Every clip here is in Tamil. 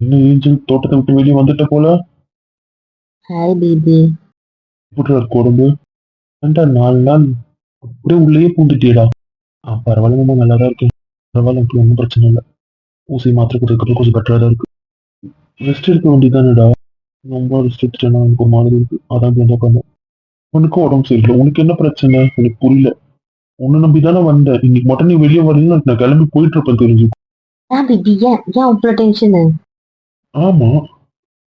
என்ன ஏஞ்சல் தோட்டத்தை விட்டு வெளியே வந்துட்ட போல. Hi baby. எப்படி இருக்கு உடம்பு? ஏன்டா 4 நாள் அப்படியே உள்ளேயே பூந்துட்டியடா. பரவாயில்ல நல்லா தான் இருக்கேன். பரவாயில்ல, எனக்கு ஒன்றும் பிரச்சனை இல்லை. ஊசி மாத்திரை கொடுக்கறதுக்கு கொஞ்சம் பெட்டரா தான் இருக்கு. ரெஸ்ட் எடுக்க வேண்டியதானடா. ரொம்ப ரெஸ்ட் எடுத்துட்டேன்னா எனக்கு ஒரு மாதிரி இருக்கு. அதான் என்ன பண்ணேன். உனக்கும் உடம்பு சரியில்லை, உனக்கு என்ன பிரச்சனை எனக்கு புரியல. உன்னை நம்பி தானே வந்தேன். இன்னைக்கு மட்டும் நீ வெளியே வரலன்னு நான் கிளம்பி போயிட்டு இருப்பேன் தெரிஞ்சு. ஏன் பேபி, ஏன் அவ்வளோ டென்ஷனு? ஆமா,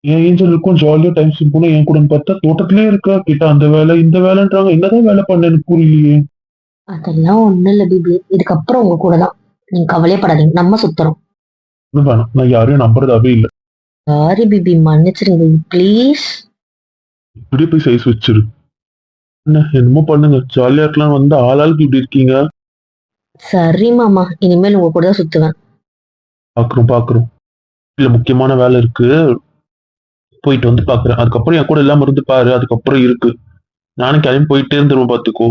என் ஏஞ்சல் இருக்கும் ஜாலியா டைம் ஸ்பெண்ட் பண்ண என் கூட பார்த்தா தோட்டத்திலே இருக்கா. கிட்ட அந்த வேலை இந்த வேலைன்றாங்க. என்னதான் வேலை பண்ண எனக்கு புரியலையே. அதெல்லாம் ஒண்ணும் இல்லை பேபி, இதுக்கப்புறம் உங்க கூட தான். நீங்க கவலையப்படாதீங்க, நம்ம சுத்துறோம். இன்னும் வேணாம், நான் யாரையும் நம்புறதாவே இல்லை. சாரி பேபி, மன்னிச்சிருங்க பேபி ப்ளீஸ். இப்படியே போய் சைஸ் வச்சிரு. என்ன என்னமோ பண்ணுங்க, ஜாலியா இருக்கலாம் வந்து ஆளாளுக்கு இப்படி இருக்கீங்க. சரி மாமா, இனிமேல் உங்க கூட தான் சுத்துவேன். பாக்குறோம் பாக்குறோம். இல்ல முக்கியமான வேலை இருக்கு, போயிட்டு வந்து பாக்குறேன். அதுக்கப்புறம் என் கூட இல்லாம இருந்து பாரு. அதுக்கப்புறம் இருக்கு, நானும் கிளம்பி போயிட்டே இருந்துருவேன் பாத்துக்கோ.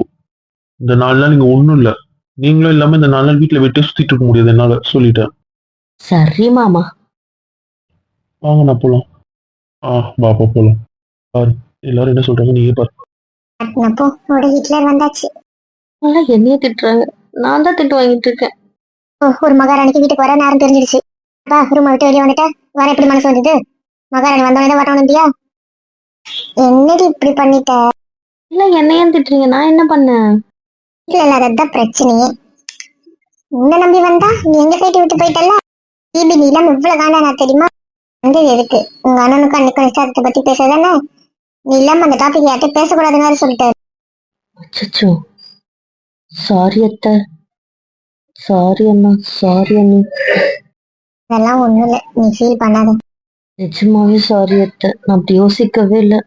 இந்த 4 நாள் நீங்க ஒண்ணும் இல்ல. நீங்களும் இல்லாம இந்த 4 நாள் வீட்டுல விட்டு சுத்திட்டு இருக்க முடியாது என்னால, சொல்லிட்டேன். சரி மாமா. வாங்க நான் போலாம். பாப்பா போலாம். பாரு, எல்லாரும் என்ன சொல்றாங்க நீயே பாரு. அப்போ உங்களோட ஹிட்லர் வந்தாச்சு. அதெல்லாம் என்னைய திட்டுறாங்க, நான் தான் திட்டு வாங்கிட்டு இருக்கேன். ஒரு மகாராணிக்கு வீட்டுக்கு வர நேரம் தெரிஞ்சிடுச்சு. அப்பா ரூமை விட்டு வெளியே வந்துட்டா வர எப்படி மனசு வந்தது? மகாராணி வந்தவனே தான் வரணும் இல்லையா? என்னடி இப்படி பண்ணிட்ட? இல்ல, என்னைய ஏன் திட்டுறீங்க? நான் என்ன பண்ணேன்? வீட்டுல இல்லாததுதான் பிரச்சனையே. உன்னை நம்பி வந்தா நீ எங்க போயிட்டு விட்டு போயிட்டல. டிபி நீலாம் இவ்வளவு காண்டா நான் தெரியுமா? வந்து எதுக்கு உங்க அண்ணனுக்கு அன்னைக்கு நிச்சயத்தை பத்தி பேசுறதானே? நீ இல்லாம அந்த டாபிக் யார்கிட்ட பேசக்கூடாதுன்னு சொல்லிட்டாரு. அச்சோ, சாரி அத்தை, சாரி அண்ணா, சாரி அண்ணி. அதெல்லாம் ஒண்ணும் இல்ல, நீ ஃபீல் பண்ணாத. நிஜமாவே சாரி அத்தை, நான் அப்படி யோசிக்கவே இல்லை.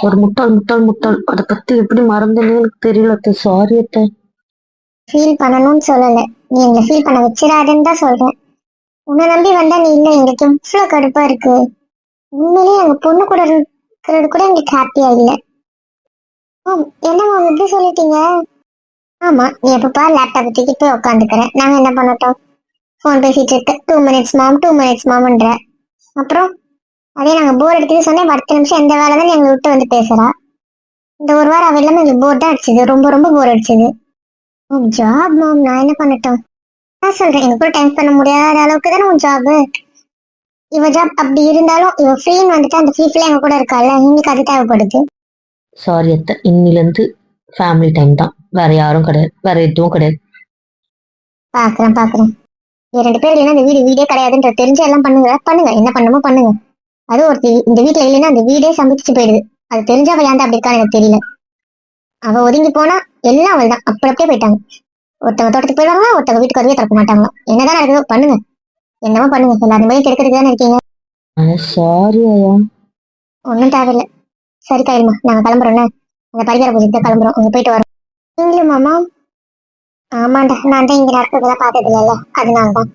ஒரு முட்டாள் முட்டாள் முட்டாள், அதை பத்தி எப்படி மறந்தேன்னு எனக்கு தெரியல அத்தை. சாரி அத்தை. ஃபீல் பண்ணணும்னு சொல்லல, நீ எங்களை ஃபீல் பண்ண வச்சிடாதுன்னு தான் சொல்றேன். உன்னை நம்பி வந்தா நீ இல்ல, எங்களுக்கு எவ்வளவு கடுப்பா இருக்கு. உண்மையிலேயே எங்க பொண்ணு கூட இருக்கிறது கூட எங்களுக்கு ஹாப்பியா இல்ல. என்னம்மா எப்படி சொல்லிட்டீங்க? ஆமா, நீ எப்பப்பா லேப்டாப் தூக்கிட்டு போய் உட்காந்துக்கிறேன், நாங்க என்ன பண்ணட்டும்? போன் பேசிட்டு இருக்க 2 minutes மாம் 2 minutes மாம்ன்ற. அப்புறம் அதே நாங்க போர் அடிக்குது சொன்னேன், 10 நிமிஷம் எந்த வேலை தான் எங்களை விட்டு வந்து பேசுறா. இந்த ஒரு வாரம் அவ எல்லாமே எங்களுக்கு போர் தான் அடிச்சது, ரொம்ப ரொம்ப போர் அடிச்சது. ஜாப் மாம், நான் என்ன பண்ணட்டும்? நான் சொல்றேன், எங்க கூட டைம் பண்ண முடியாத அளவுக்கு தானே உன் ஜாப். இவ ஜாப் அப்படி இருந்தாலும் இவ ஃப்ரீன்னு வந்துட்டு அந்த ஃப்ரீ எங்க கூட இருக்கால, இன்னைக்கு அது தேவைப்படுது. சாரி அத்தை, இன்னில இருந்து ஃபேமிலி டைம் தான், வேற யாரும் கிடையாது, வேற எதுவும் கிடையாது. பாக்குறேன் பாக்குறேன். 2 பேர் இல்லைன்னா இந்த வீடே கிடையாதுன்ற தெரிஞ்சு எல்லாம் பண்ணுங்க பண்ணுங்க, என்ன பண்ணுமோ பண்ணுங்க. அது ஒருத்தி இந்த வீட்டுல இல்லைன்னா அந்த வீடே சமைச்சு போயிடுது. அது தெரிஞ்சா அவ ஏன்டா அப்படி இருக்கான்னு எனக்கு தெரியல. அவ ஒதுங்கி போனா எல்லாம் அவள் தான் அப்படி அப்படியே போயிட்டாங்க. ஒருத்தவங்க தோட்டத்துக்கு போயிடுவாங்க, ஒருத்தவங்க வீட்டுக்கு வரவே திறக்க மாட்டாங்களா. என்னதான் நடக்குதோ பண்ணுங்க, என்னமோ பண்ணுங்க, எல்லாரும் போய் கெடுக்கிறதுக்கு தானே இருக்கீங்க. சாரி ஐயா. ஒன்றும் தேவையில்லை. சரி கைமா, நாங்க கிளம்புறோம்ல, அந்த பரிகார பூஜைக்கு கிளம்புறோம், அங்க போயிட்டு வரோம். நீங்களும் மாமா? ஆமாண்டா, நான் தான் இங்க நடக்கிறதெல்லாம் பார்த்தது இல்லைல்ல, அதனாலதான்.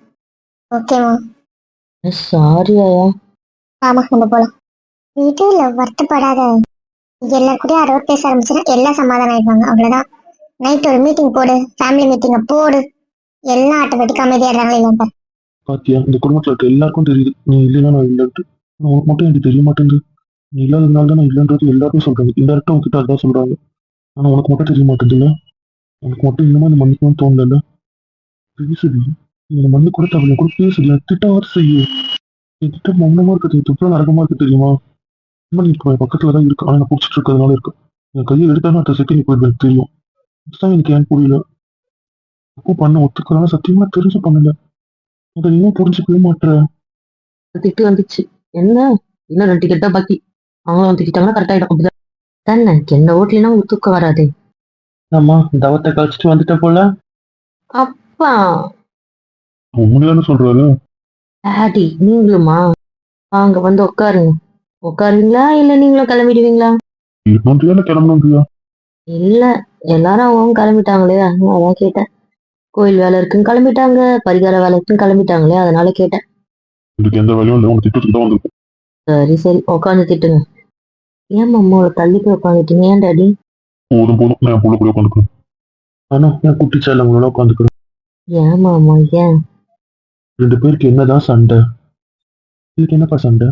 ஓகேமா. சாரி ஐயா. ஆமா, நம்ம போலாம். வீட்டுல வருத்தப்படாத. எல்லாரும் கூட யாரோ பேச ஆரம்பிச்சுன்னா எல்லாம் சமாதானம் ஆயிடுவாங்க, அவ்வளவுதான். நைட் ஒரு மீட்டிங் போடு, ஃபேமிலி மீட்டிங்க போடு, எல்லாம் ஆட்டோமேட்டிக் அமைதியாடுறாங்களே இல்லையா? பாத்தியா, இந்த குடும்பத்துல இருக்க எல்லாருக்கும் தெரியுது நீ இல்லைன்னா நான் இல்லைன்ட்டு. உனக்கு மட்டும் எனக்கு தெரிய மாட்டேங்குது. நீ இல்லாததுனால தான் நான் இல்லைன்றது எல்லாருக்கும் சொல்றாங்க. இன்டெரக்டா உங்ககிட்ட அதான் சொல்றாங்க. ஆனா உனக்கு மட்டும் தெரிய மாட்டேங்குதுல்ல. உனக்கு மட்டும் இன்னுமா இந்த மன்னிக்கணும்னு தோணல. பேசுடி, இந்த மண்ணு கூட தவளை கூட பேசுடியா, திட்டாவது செய்ய. என்கிட்ட மௌனமா இருக்கிறது எவ்வளவு நரகமா இருக்கு தெரியுமா? அம்மா, நீ இப்போ என் பக்கத்துல தான் இருக்கு, ஆனா நான் பிடிச்சிட்டு இருக்கிறதுனால இருக்கு. என் கையை எடுத்தாலும் அடுத்த செகண்ட் நீ போயிட்டு எனக்கு தெரியும். இதுதான் எனக்கு ஏன் புரியல. தப்பு பண்ண ஒத்துக்கலாம், சத்தியமா தெரிஞ்சு பண்ணல. அதை இன்னும் புரிஞ்சுக்கவே மாட்டேற. திட்டு வந்துச்சு, என்ன இன்னும் 2 டிக்கெட் தான் பாக்கி. அவங்களும் திட்டாங்கன்னா கரெக்ட் ஆயிடும், அப்படிதான் தானே. என்ன ஓட்டலாம் உங்களுக்கு தூக்கம் வராது. ஆமா, தவத்தை கழிச்சிட்டு வந்துட்ட போல. அப்பா உண்மையானு சொல்றாரு. டாடி, நீங்களுமா? வாங்க வந்து உட்காருங்க. உட்காருவீங்களா இல்ல நீங்களும் கிளம்பிடுவீங்களா? இருக்கணும்ன்றியா இல்ல கிளம்பணும்ன்றியா? இல்ல, எல்லாரும் அவங்க கிளம்பிட்டாங்களே, அதான் கேட்டேன். கோயில் வேலை இருக்குன்னு கிளம்பிட்டாங்க, பரிகார வேலை இருக்குன்னு கிளம்பிட்டாங்களே, அதனால கேட்டேன். இதுக்கு எந்த வேலையும் இல்லை, உனக்கு திட்டத்துக்கு தான் வந்திருக்கும். சரி சரி, உட்காந்து திட்டுங்க. ஏன் அம்மாவை தள்ளி போய் உட்காந்துட்டீங்க? ஏன் டாடி? போதும் போதும், நான் என் புள்ள கூட உட்காந்துக்கிறேன். ஆனா என் குட்டி சேல உங்களோட உட்காந்துக்கிறேன். ஏன் மாமா, ஏன்? 2 பேருக்கு என்னதான் சண்டை? இதுக்கு என்னப்பா சண்டை?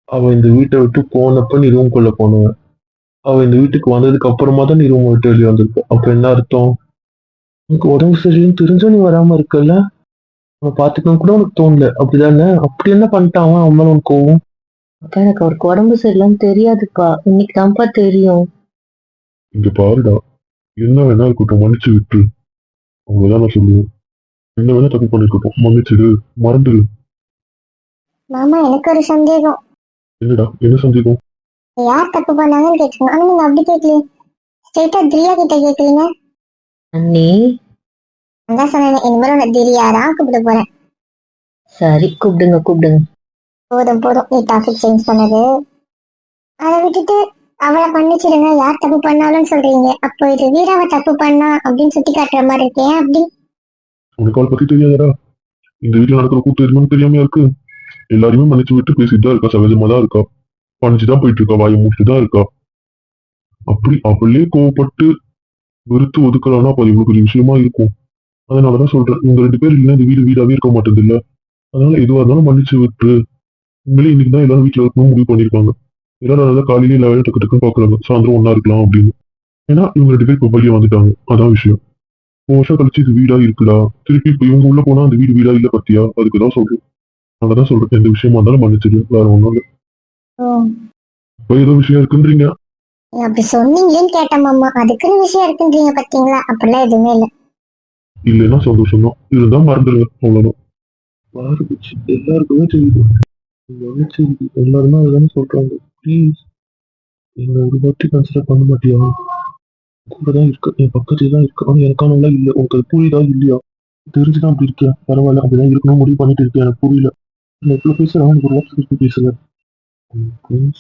அவ இந்த வீட்டை விட்டு போனப்ப நீ ரூம்குள்ள போனவ. அவ இந்த வீட்டுக்கு வந்ததுக்கு அப்புறமா தான் நீ ரூம் விட்டு வெளியே வந்திருக்க. அப்ப என்ன அர்த்தம்? உனக்கு உடம்பு சரியில்லைன்னு தெரிஞ்சா நீ வராம இருக்கல. அவனை பாத்துக்கணும் கூட உனக்கு தோணல. அப்படிதானே? அப்படி என்ன பண்ணிட்டான் அவன்? அவன் மேல உனக்கு கோவம்? அக்கா எனக்கு அவருக்கு உடம்பு சரியில்லைன்னு தெரியாதுப்பா, இன்னைக்கு தான்ப்பா தெரியும். இங்க பாருடா, என்ன வேணா இருக்கட்டும், மன்னிச்சு விட்டு. அவங்கதான் நான் சொல்லுவேன். என்ன வேணா தப்பு பண்ணிருக்கட்டும், மன்னிச்சிடு, மறந்துடு. மாமா எனக்கு ஒரு சந்தேகம். என்னடா, என்ன சந்தேகம்? யார் தப்பு பண்ணாங்கன்னு கேட்டுருங்க. ஆனா நீங்க அப்படி கேட்கலையே, ஸ்ட்ரெயிட்டா திரியா கிட்ட கேட்கலீங்க. அண்ணி அதான் சொன்னேன், இனிமேல் உன்னை திரியா தான் கூப்பிட போறேன். சரி, கூப்பிடுங்க கூப்பிடுங்க. போதும் போதும், நீ டாபிக் சேஞ்ச் பண்ணது. அதை விட்டுட்டு அவளை பண்ணிச்சிடுங்க, யார் தப்பு பண்ணாலும் சொல்றீங்க. அப்போ இது வீராவை தப்பு பண்ணா அப்படின்னு சுட்டி காட்டுற மாதிரி இருக்கேன். அப்படி உனக்கு அவளை பத்தி தெரியாதடா. இந்த வீட்டுல நடக்கிற கூத்து எதுவுமே தெரியாம இருக்கு. எல்லாருமே மன்னிச்சு விட்டு பேசிட்டு தான் இருக்கா, சகஜமா தான் இருக்கா, பணிச்சுதான் போயிட்டு இருக்கா, வாயை மூட்டு தான் இருக்கா. அப்படி அவளே கோவப்பட்டு வெறுத்து ஒதுக்கலாம்னா அப்ப அது இவ்வளவு பெரிய விஷயமா இருக்கும். அதனாலதான் சொல்றேன், உங்க 2 பேர் இல்லைன்னா இந்த வீடு வீடாவே இருக்க மாட்டேது இல்ல. அதனால எதுவா இருந்தாலும் மன்னிச்சு விட்டு. உண்மையிலே இன்னைக்கு தான் எல்லாரும் வீட்டுல இருக்கணும் முடிவு பண்ணிருக்காங்க. எல்லாரும் நல்லா காலையில எல்லாரும் டக்கு டக்குன்னு பாக்குறாங்க, சாயந்தரம் ஒண்ணா இருக்கலாம் அப்படின்னு. ஏன்னா இவங்க 2 பேர் இப்ப வெளியே வந்துட்டாங்க, அதான் விஷயம். 1 வருஷம் கழிச்சு இது வீடா இருக்குடா, திருப்பி இப்ப இவங்க உள்ள போனா அந்த வீடு வீடா இல்ல பத்தியா, அதுக்குதான் சொல்றேன். அதனாலதான் சொல்றேன், எந்த விஷயமா இருந்தாலும் மன்னிச்சிடு, வேற ஒண்ணும் இல்ல. இப்ப ஏதோ விஷயம் இருக்குன்றீங்க. நீ அப்படி சொன்னீங்களேன்னு கேட்டேன் மாமா. அதுக்குன்னு விஷயம் இருக்குன்றீங்க பாத்தீங்களா? அப்படிலாம் எதுவுமே இல்லை. இல்லைன்னா சந்தோஷம் தான், இருந்தா மறந்துடுங்க, அவ்வளவுதான். மாறுபடுச்சு, எல்லாருக்குமே தெரியுது. மன்னிச்சிடு, எல்லாருமே அதுதானே சொல்றாங்க. ப்ளீஸ் என்ன ஒரு வாட்டி கன்சிடர் பண்ண மாட்டியா? கூட தான் இருக்கு, என் பக்கத்துல தான் இருக்கு. ஆனா எனக்கானவங்களா இல்ல. உனக்கு அது புரியுதா இல்லையா? தெரிஞ்சுதான் அப்படி இருக்கேன், பரவாயில்ல, அப்படிதான் இருக்கணும் முடிவு பண்ணிட்டு இருக்கேன். எனக்கு புரியல. நான் எவ்வளவு பேசுறேன், எனக்கு ஒரு வார்த்தை திருப்பி பேசல.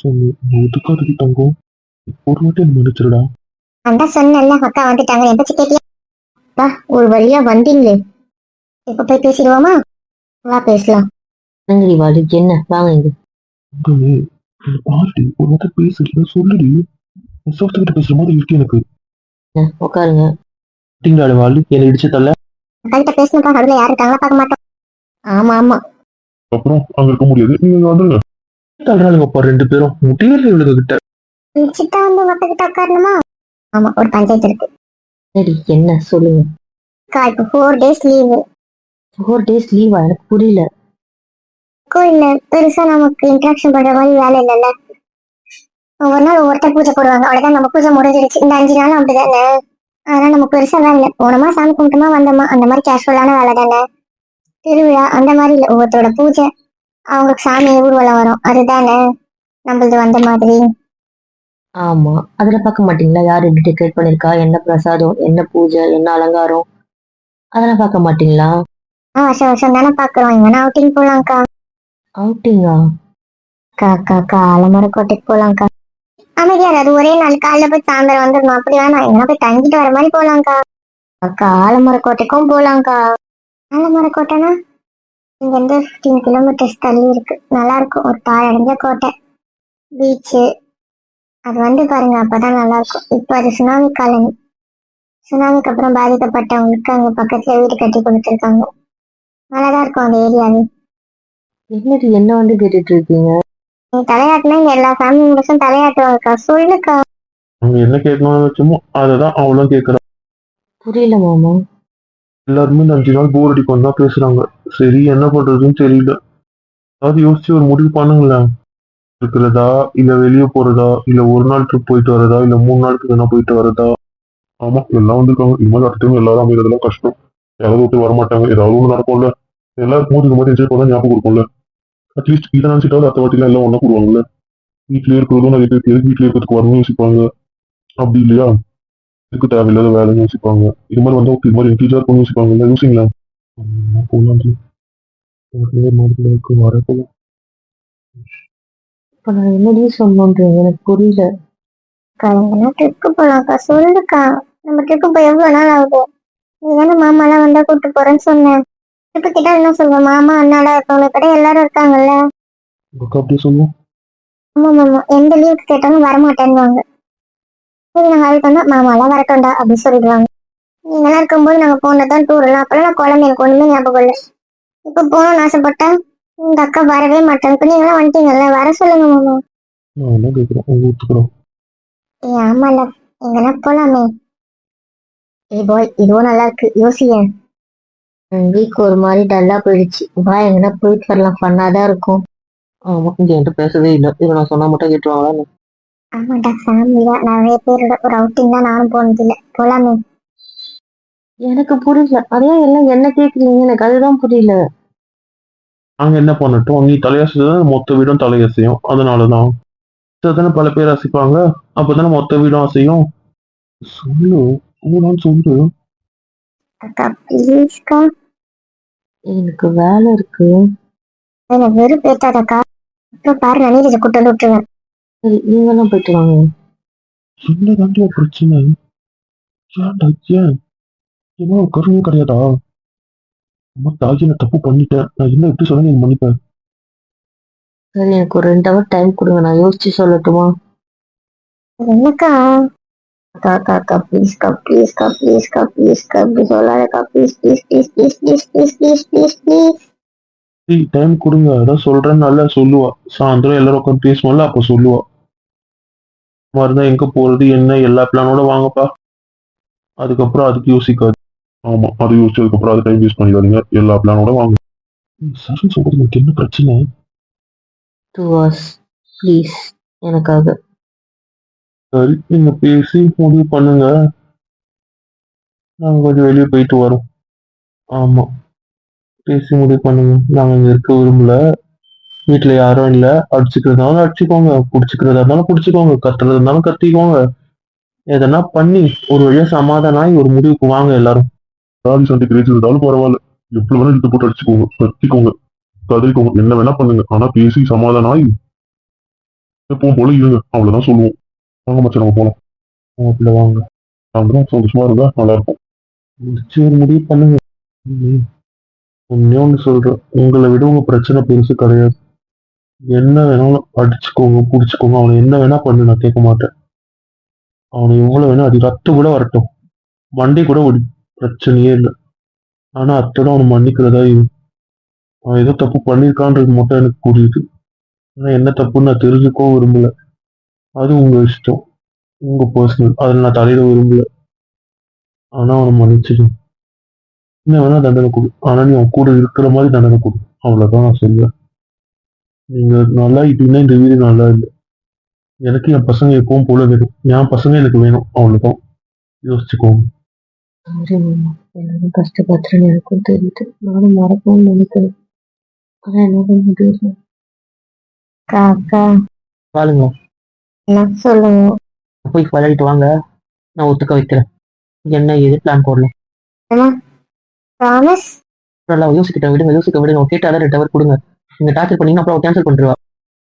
சொல்லு, ஒதுக்காதடி தங்கம். ஒரு வாட்டி என்ன மன்னிச்சிருடா. அதான் சொன்னேன்ல, அக்கா வந்துட்டாங்க. என் பச்சு கேட்டியா? அப்பா, ஒரு வழியா வந்தீங்களே, இப்ப போய் பேசிடுவோமா? வா பேசலாம். என்னங்கடி வாடிக்கு என்ன, வாங்க இங்க. தங்கமே, என்னை பாருடி, ஒரு வாட்டி பேசுறீங்க சொல்லுடி. விசுவாசத்துக்கிட்ட பேசுற மாதிரி இருக்கு எனக்கு. என்ன, உட்காருங்க. திங்காடு வாழ் என்னை இடிச்சு தள்ள. அக்கா கிட்ட பேசணும்ப்பா, அதுல யாரு இருக்காங்களா பார்க்க மாட்டோம். ஆமா ஆமா. அப்புறம் அங்க இருக்க முடியாது, நீங்க வந்துருங்க. தள்ளுறாளுங்கப்பா 2 பேரும், முட்டியர் இவளுக்கு கிட்ட. சித்தா வந்து உங்க கிட்ட உட்காரணுமா? ஆமா, ஒரு பஞ்சாயத்து இருக்கு. சரி, என்ன சொல்லுங்க. அக்கா இப்போ 4 days லீவு. 4 days லீவா? எனக்கு புரியல. கோயில்ல பெருசா நமக்கு இன்ட்ராக்ஷன் பண்ற மாதிரி வேலை இல்லைல்ல. ஒவ்வொரு நாள் ஒவ்வொருத்தர் பூஜை போடுவாங்க, அவ்வளவுதான். நம்ம பூஜை முடிஞ்சிருச்சு. இந்த 5 நாளும் அப்படிதானே. அதனால நம்ம பெருசா வேலை இல்லை. போனோமா, சாமி கும்பிட்டோமா, வந்தோமா, அந்த மாதிரி கேஷுவலான வேலை தானே. திருவிழா அந்த மாதிரி இல்லை, ஒவ்வொருத்தரோட பூஜை, அவங்களுக்கு சாமி ஊர்வலம் வரும், அதுதானே நம்மளது வந்த மாதிரி. ஆமா, அதுல பார்க்க மாட்டீங்களா? யார் எப்படி டெக்கரேட் பண்ணிருக்கா, என்ன பிரசாதம், என்ன பூஜை, என்ன அலங்காரம், அதெல்லாம் பார்க்க மாட்டீங்களா? வருஷம் வருஷம் தானே பாக்குறோம். எங்கன்னா அவுட்டிங் போலாம்க்கா. அவுட்டிங்கா? அக்கா ஆலமரக்கோட்டைக்கு போலாம்க்கா. அமைதியா அது ஒரே நாள் காலைல போய் சாயந்தரம் வந்துடணும். அப்படி வேணாம், எங்கன்னா போய் தங்கிட்டு வர மாதிரி போலாம்க்கா. அக்கா ஆலமரக்கோட்டைக்கும் போலாம்க்கா. ஆலமரக்கோட்டைனா இங்க இருந்து 15 கிலோமீட்டர்ஸ் தள்ளி இருக்கு. நல்லா இருக்கும், ஒரு பாழடைஞ்ச கோட்டை, பீச்சு. அது வந்து பாருங்க, அப்பதான் நல்லா இருக்கும். இப்போ அது சுனாமி காலனி. சுனாமிக்கு அப்புறம் பாதிக்கப்பட்டவங்களுக்கு அங்க பக்கத்துல வீடு கட்டி கொடுத்துருக்காங்க. நல்லாதான் இருக்கும் அந்த ஏரியாவே. என்னது என்ன வந்து கேட்டுட்டு இருக்கீங்க? நீ தலையாட்டினா இங்க எல்லா ஃபேமிலி மெம்பர்ஸும் தலையாட்டுவாங்கக்கா. சொல்லுக்கா. அவங்க என்ன கேட்கணும்னு வச்சோமோ அததான் அவளும் கேட்கறா. புரியல மாமா. எல்லாருமே இந்த 5 நாள் போர் அடிக்கும் தான் பேசுறாங்க. சரி, என்ன பண்றதுன்னு தெரியல. அதாவது யோசிச்சு ஒரு முடிவு பண்ணுங்களேன். இருக்கிறதா, இல்ல வெளியே போறதா, இல்ல ஒரு நாள் ட்ரிப் போயிட்டு வரதா, இல்ல 3 நாளுக்கு வேணா போயிட்டு வரதா. ஆமா, எல்லாம் வந்திருக்காங்க. இனிமேல் அடுத்த டைம் எல்லாரும் அமைகிறதெல்லாம் கஷ்டம். யாராவது ஒருத்தர் வரமாட்டாங்க, ஏதாவது ஒண்ணு நடக்கும்ல. எல்லாருக்கும் போது இந்த மாதிரி என்ஜாய் பண்ணா ஞாபகம் இருக்கும்ல. அட்லீஸ்ட் இதை நினைச்சிட்டாவது அடுத்த வாட்டிலாம் எல்லாம் ஒண்ணா கூடுவாங்கல்ல. வீட்லயே இருக்கிறதும் நிறைய பேருக்கு எதுக்கு வீட்லயே இருக்கிறதுக்கு வரணும்னு யோசிப்பாங்க. அப்படி இல்லையா, இதுக்கு தேவையில்லாத வேலைன்னு யோசிப்பாங்க. இது மாதிரி வந்தா இது மாதிரி இன்க்ரீஸா இருக்கும்னு யோசிப்பாங்கல்ல. யோசிங்களா? போலாம் ஜி. வர போலாம். இப்ப நான் என்னடி சொன்னோன்றீங்க, எனக்கு புரியல. எங்கன்னா ட்ரிப்பு போலாம்க்கா. சொல்லுக்கா, நம்ம ட்ரிப்பு போய் எவ்வளவு நாள் ஆகுது? நீ தானே மாமாலாம் வந்தா கூப்பிட்டு போறேன்னு சொன்னேன். ட்ரிப்பு கிட்ட என்ன சொல்லுவேன், மாமா அண்ணாடா இருக்கவங்க கடை எல்லாரும் இருக்காங்கல்ல. அக்கா அப்படியே சொல்லுவோம். ஆமா மாமா, எந்த லீவுக்கு கேட்டாலும் வரமாட்டேன்னுவாங்க. சரி, நாங்க அதுக்கு வந்தா மாமாலாம் வரட்டோண்டா அப்படின்னு சொல்லிடுவாங்க. நீங்களாம் இருக்கும்போது நாங்க போனதான் டூர் எல்லாம். அப்பெல்லாம் நான் குழந்தை, எனக்கு ஒண்ணுமே ஞாபகம் இல்லை. இப்ப போகணும்னு ஆசைப்பட்டா உங்க அக்கா வரவே மாட்டாங்க. இப்ப நீங்களாம் வந்துட்டீங்கல்ல, வர சொல்லுங்க மாமா. நான் என்ன கேட்குறேன் அவங்க ஒத்துக்கிறோம். ஆமால, எங்கன்னா போலாமே. ஏய் பாய், இதுவும் நல்லா இருக்கு, யோசியேன். வீக் ஒரு மாதிரி டல்லா போயிடுச்சு. வா எங்கன்னா போயிட்டு வரலாம், ஃபன்னாதான் இருக்கும். ஆமா இங்க என்கிட்ட பேசவே இல்லை. இதை நான் சொன்னா மட்டும் கேட்டுருவாங்களா? ஆமாண்டா, ஃபேமிலியா நிறைய பேரோட ஒரு அவுட்டிங் தான், நானும் போனதில்லை. போலாமே. எனக்கு புரியல. அதையும் எல்லாம் என்ன கேக்குறீங்க? எனக்கு அதுதான் புரியல. நாங்க என்ன பண்ணட்டும், நீ தலையசைதான் மொத்த வீடும் தலையசையும். அதனாலதான் தானே பல பேர் அசைப்பாங்க. அப்பதானே மொத்த வீடும் அசையும். சொல்லு, ஊடான்னு சொல்லு. அக்கா ப்ளீஸ்க்கா, எனக்கு வேலை இருக்கு. எனக்கு வெறும் பேத்தாதக்கா. அப்புறம் பாரு, நனீரஜை கூட்டு வந்து விட்டுருவேன். சரி, நீங்களும் போயிட்டு வாங்க. என்னதாண்டியா பிரச்சனை? ஏன்டா ஏன்? என்ன ஒரு கருவும் கிடையாதா? அம்மா தாகி நான் தப்பு பண்ணிட்டேன். நான் என்ன எப்படி சொல்ல நீ மன்னிப்பேன்? சரி, எனக்கு ஒரு 2 hour டைம் கொடுங்க, நான் யோசிச்சு சொல்லட்டுமா? என்னக்கா? அக்கா அக்கா அக்கா ப்ளீஸ்க்கா ப்ளீஸ்க்கா ப்ளீஸ்க்கா ப்ளீஸ்க்கா, இப்படி சொல்லாதக்கா. Please please please please please please please please please. Time கொடுங்க, அதான் சொல்றேன்னு நல்லா சொல்லுவா. சாயந்தரம் எல்லாரும் உட்காந்து பேசுவோம்ல, அப்ப சொல்லுவா. மறுதான் எங்க போறது என்ன எல்லா பிளானோட வாங்கப்பா. அதுக்கப்புறம் அதுக்கு யோசிக்காது. ஆமா, அது யோசிச்சதுக்கு அப்புறம் அது டைம் வேஸ்ட் பண்ணிடாதீங்க. எல்லா பிளானோட வாங்க. சரி சொல்றது எனக்கு என்ன பிரச்சனை? 2 hours ப்ளீஸ், எனக்காக. சரி, நீங்க பேசி முடிவு பண்ணுங்க. நாங்க கொஞ்சம் வெளியே போயிட்டு வரோம். ஆமா, பேசி முடிவு பண்ணுங்க. நாங்க இங்க இருக்க விரும்பல. வீட்டுல யாரும் இல்ல. அடிச்சுக்கிறதாலும் அடிச்சுக்கோங்க, புடிச்சுக்கிறதா இருந்தாலும் புடிச்சுக்கோங்க, கத்துறதா இருந்தாலும் கத்திக்கோங்க. எதனா பண்ணி ஒரு வழியா சமாதானம் ஆகி ஒரு முடிவுக்கு வாங்க எல்லாரும். சாதி சண்டை கிடைச்சதாலும் பரவாயில்ல. எப்படி வேணா இழுத்து போட்டு அடிச்சுக்கோங்க, கத்திக்கோங்க, கதறிக்கோங்க, என்ன வேணா பண்ணுங்க. ஆனா பேசி சமாதானம் ஆகி எப்பவும் போல இருங்க. அவ்வளவுதான் சொல்லுவோம். வாங்க மச்சான், நம்ம போலாம். மாப்பிள்ள வாங்க. சாயந்தரம் சந்தோஷமா இருந்தா நல்லா இருக்கும். முடிச்சு ஒரு முடிவு பண்ணுங்க. ம். ஒண்ணே ஒண்ணு சொல்றேன், உங்களை விட உங்க பிரச்சனை பெருசு கிடையாது. என்ன வேணாலும் அடிச்சுக்கோங்க, புடிச்சுக்கோங்க, அவனை என்ன வேணா பண்ணு, நான் கேட்க மாட்டேன். அவனை எவ்வளவு வேணா அது ரத்தம் கூட வரட்டும், மண்டை கூட ஒரு பிரச்சனையே இல்லை. ஆனா அத்தோட அவனை மன்னிக்கிறதா இது. அவன் ஏதோ தப்பு பண்ணியிருக்கான்றது மட்டும் எனக்கு புரியுது. ஆனா என்ன தப்புன்னு நான் தெரிஞ்சுக்கவும் விரும்பல. அது உங்க இஷ்டம், உங்க பர்சனல், அதில் நான் தலையிட விரும்பல. ஆனா அவனை மன்னிச்சிடு. என்ன வேணா தண்டனை கொடு, ஆனா நீ அவன் கூட இருக்கிற மாதிரி தண்டனை கொடு. அவ்வளவுதான் நான் சொல்லுவேன். நீங்க நல்லா இப்படின்னா இந்த வீடு நல்லா இல்லை. எனக்கு என் பசங்க எப்பவும் போல வேணும். என் பசங்க எனக்கு வேணும். அவ்வளவுதான். யோசிச்சுக்கோங்க. சாரி மாமா, எல்லாரும் கஷ்டப்படுறேன்னு எனக்கும் தெரியுது. நானும் மறக்கணும்னு நினைக்கிறேன். ஆனா என்னால முடியல. அக்கா அக்கா, வாழுங்க, என்ன சொல்லுங்க. போய் விளையாடிட்டு வாங்க, நான் ஒத்துக்க வைக்கிறேன். என்ன ஏது பிளான் போடலாம். ஏமா, ப்ராமிஸ். அப்புறம் யோசிக்கிட்ட விடுங்க, யோசிக்க விடுங்க. கேட்டாலும் 2 hour கொடுங்க. நீங்க டார்ச்சர் பண்ணீங்கன்னா அப்புறம் கேன்சல் பண்ணிடுவா.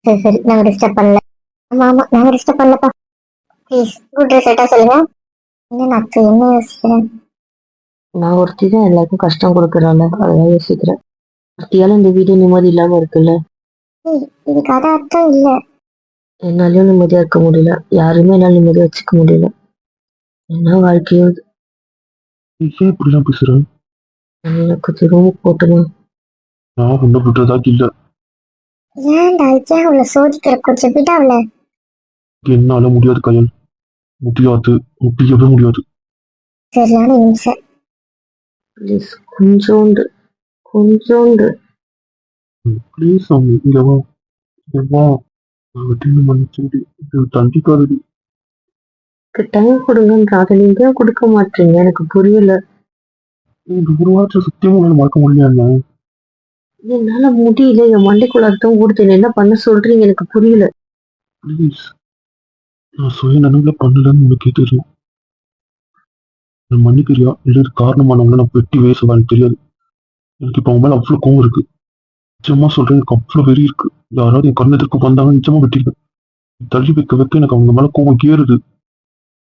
சரி சரி, நாங்க டிஸ்டர்ப் பண்ணல. ஆமா ஆமா, நாங்க டிஸ்டர்ப் பண்ணலப்பா. ப்ளீஸ் குட் ரிசல்ட்டா சொல்லுங்க. என்ன நச்சு, என்ன யோசிக்கிறேன்? நான் ஒருத்தி தான் எல்லாருக்கும் கஷ்டம் கொடுக்குறாள், அதான் யோசிக்கிறேன். ஒருத்தியால இந்த வீடு நிம்மதி இல்லாம இருக்குல்ல. ஏய், இதுக்கு அது அர்த்தம் இல்ல. என்னாலயும் நிம்மதியா இருக்க முடியல, யாருமே என்னால நிம்மதியா வச்சுக்க முடியல. என்ன வாழ்க்கையோ இது. நீ ஏன் இப்படிலாம் பேசுற? எனக்கு ரூமுக்கு போட்டுமா? நான் ஒன்றும் விட்டுறதா இல்ல. ஏன்டா ஏன் அவளை சோதிக்கிற, கொஞ்சம் விட அவளை. என்னால முடியாது கயல். முடியாது, முடியவே முடியாது. சரியான நிமிஷம். ப்ளீஸ், கொஞ்சோண்டு கொஞ்சோண்டு. ப்ளீஸ் அவங்க இங்க வா, இங்க வா. நான் மன்னிச்சு தண்டிக்காதடி. டைம் கொடுங்கன்ற, அதை நீங்க ஏன் கொடுக்க மாட்டீங்க? எனக்கு புரியல. இந்த ஒரு வாரத்தை சத்தியமா உன்னால மறக்க முடியல. என்னால முடியல, என் மண்டைக்குள்ள அர்த்தம் கொடுத்து என்ன பண்ண சொல்றீங்க? எனக்கு புரியல. ப்ளீஸ், நான் சுய நனவுல பண்ணலன்னு உனக்கே தெரியும். நான் மன்னிப்பிரியா இல்லை காரணமானவங்கள நான் வெட்டி வேசுவான்னு தெரியாது. எனக்கு இப்போ அவங்க மேல அவ்வளவு கோவம் இருக்கு. நிச்சயமா சொல்றேன், எனக்கு அவ்வளவு வெறி இருக்கு. யாராவது என் கண்ணத்திற்கு வந்தாங்க நிச்சயமா வெட்டிருக்கேன். தள்ளி வைக்க வைக்க எனக்கு அவங்க மேல கோவம் ஏறுது.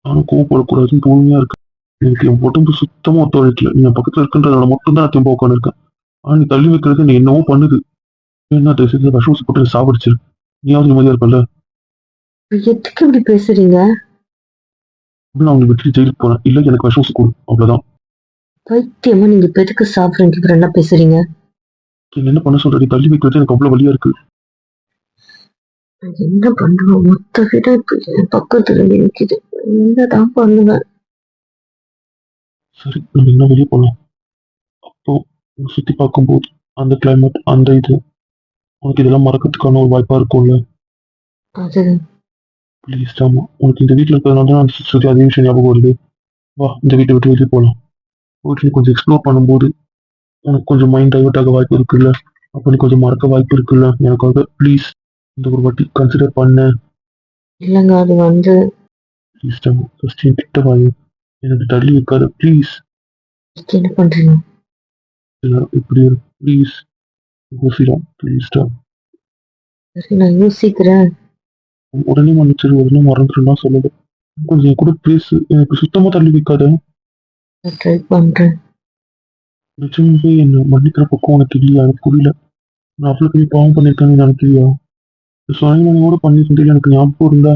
நானும் கோவப்படக்கூடாதுன்னு தோல்வியா இருக்கு. எனக்கு என் உடம்பு சுத்தமா ஒத்துழைக்கல. நீ என் பக்கத்துல இருக்குன்றதுனால மட்டும்தான் நான் திரும்ப உட்காந்து இருக்கேன். ஆனா நீ தள்ளி வைக்கிறது நீ என்னவோ பண்ணுது. என்ன தயவுசெய்து விஷம் போட்டு சாவடிச்சிரு. நீயாவது நிம்மதியா இருக்கல. எதுக்கு இப்படி பேசுறீங்க? நான் அவங்க விட்டு ஜெயிலுக்கு போறேன். இல்ல எனக்கு விஷம் கொடு, அவ்வளவுதான். பைத்தியமா, நீங்க இப்ப எதுக்கு சாப்பிடுறீங்க? என்ன பேசுறீங்க? என்ன பண்ண சொல்றடி? தள்ளி வைக்கிறது எனக்கு அவ்வளவு வலியா இருக்கு. நான் என்ன பண்றோம்? மொத்த விட இப்ப என் பக்கத்துல நிக்குது. என்னதான் பண்ணுவேன்? சரி, நம்ம என்ன வெளியே போலாம். அப்போ சுத்தி பார்க்கும்போது அந்த கிளைமேட், அந்த இது உனக்கு இதெல்லாம் மறக்கிறதுக்கான ஒரு வாய்ப்பா இருக்கும்ல. அது ப்ளீஸ் ஆமா, உனக்கு இந்த வீட்டில் இருக்கிறதுனால தான் அந்த சுற்றி அதே விஷயம் ஞாபகம் வருது. வா, இந்த வீட்டை விட்டு வெளியே போகலாம். போயிட்டு நீ கொஞ்சம் எக்ஸ்ப்ளோர் பண்ணும்போது உனக்கு கொஞ்சம் மைண்ட் டைவர்ட் ஆக வாய்ப்பு இருக்குல்ல. அப்போ நீ கொஞ்சம் மறக்க வாய்ப்பு இருக்குல்ல. எனக்காக ப்ளீஸ் இந்த ஒரு வாட்டி கன்சிடர் பண்ண. இல்லைங்க. அது வந்து ப்ளீஸ் டாமா, ஃபர்ஸ்ட் என் கிட்ட வாயு. எனக்கு தள்ளி வைக்காத ப்ளீஸ். என்ன பண்றீங்க? இப்படி ப்ளீஸ் யோசிடா ப்ளீஸ் டா. சரி, நான் யோசிக்கிறேன். உடனே மன்னிச்சிரு, உடனே மறந்துடும்னா சொல்லல. கொஞ்சம் என் கூட பேசு, எனக்கு சுத்தமா தள்ளி வைக்காத. நான் ட்ரை பண்றேன். நிஜமாவே என்ன மன்னிக்கிற பக்கம் உனக்கு இல்லையா? எனக்கு புரியல. நான் அவ்வளவு பெரிய பாவம் பண்ணிருக்கேன்னு நினைக்கிறியா? சுயநலனோட பண்ணிருந்தேன் எனக்கு ஞாபகம் இருந்தா